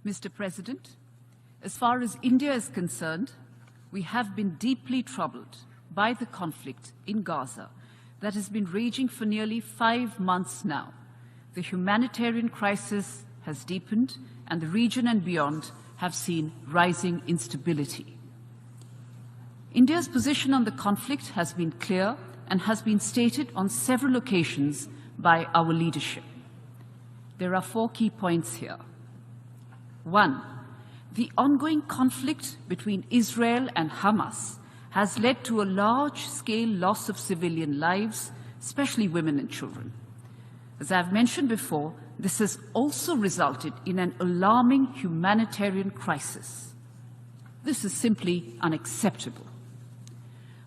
Mr. President, as far as India is concerned, we have been deeply troubled by the conflict in Gaza that has been raging for nearly 5 months now. The humanitarian crisis has deepened, and the region and beyond have seen rising instability. India's position on the conflict has been clear and has been stated on several occasions by our leadership. There are 4 key points here. 1. The ongoing conflict between Israel and Hamas has led to a large-scale loss of civilian lives, especially women and children. As I've mentioned before, this has also resulted in an alarming humanitarian crisis. This is simply unacceptable.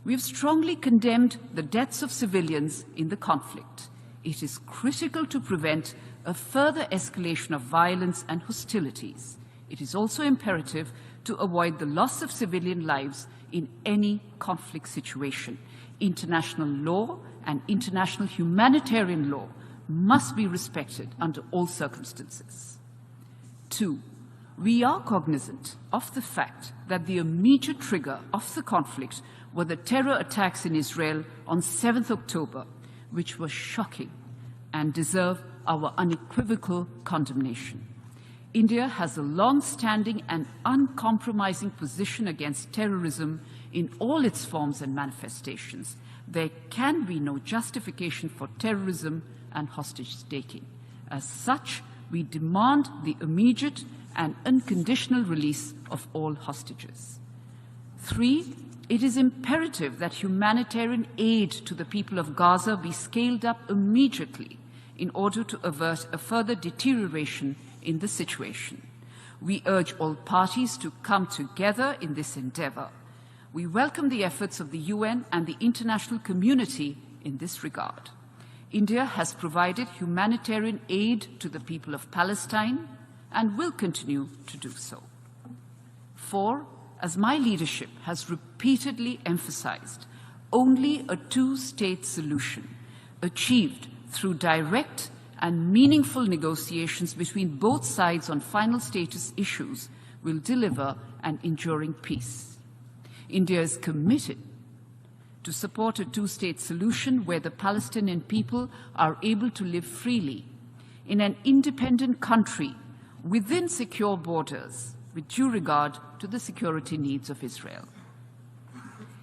We have strongly condemned the deaths of civilians in the conflict. It is critical to prevent a further escalation of violence and hostilities. It is also imperative to avoid the loss of civilian lives in any conflict situation. International law and international humanitarian law must be respected under all circumstances. 2. We are cognizant of the fact that the immediate trigger of the conflict were the terror attacks in Israel on 7th October, which were shocking and deserve our unequivocal condemnation. India has a long-standing and uncompromising position against terrorism in all its forms and manifestations. There can be no justification for terrorism and hostage-taking. As such, we demand the immediate and unconditional release of all hostages. 3. It is imperative that humanitarian aid to the people of Gaza be scaled up immediately in order to avert a further deterioration in the situation. We urge all parties to come together in this endeavor. We welcome the efforts of the UN and the international community in this regard. India has provided humanitarian aid to the people of Palestine and will continue to do so. 4. As my leadership has repeatedly emphasized, only a two-state solution achieved through direct and meaningful negotiations between both sides on final status issues will deliver an enduring peace. India is committed to support a two-state solution where the Palestinian people are able to live freely in an independent country within secure borders with due regard to the security needs of Israel.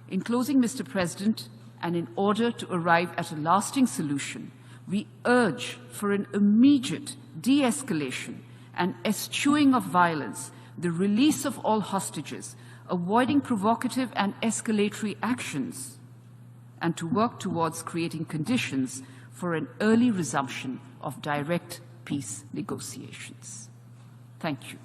In closing, Mr. President, and in order to arrive at a lasting solution, we urge for an immediate de-escalation and eschewing of violence, the release of all hostages, avoiding provocative and escalatory actions, and to work towards creating conditions for an early resumption of direct peace negotiations. Thank you.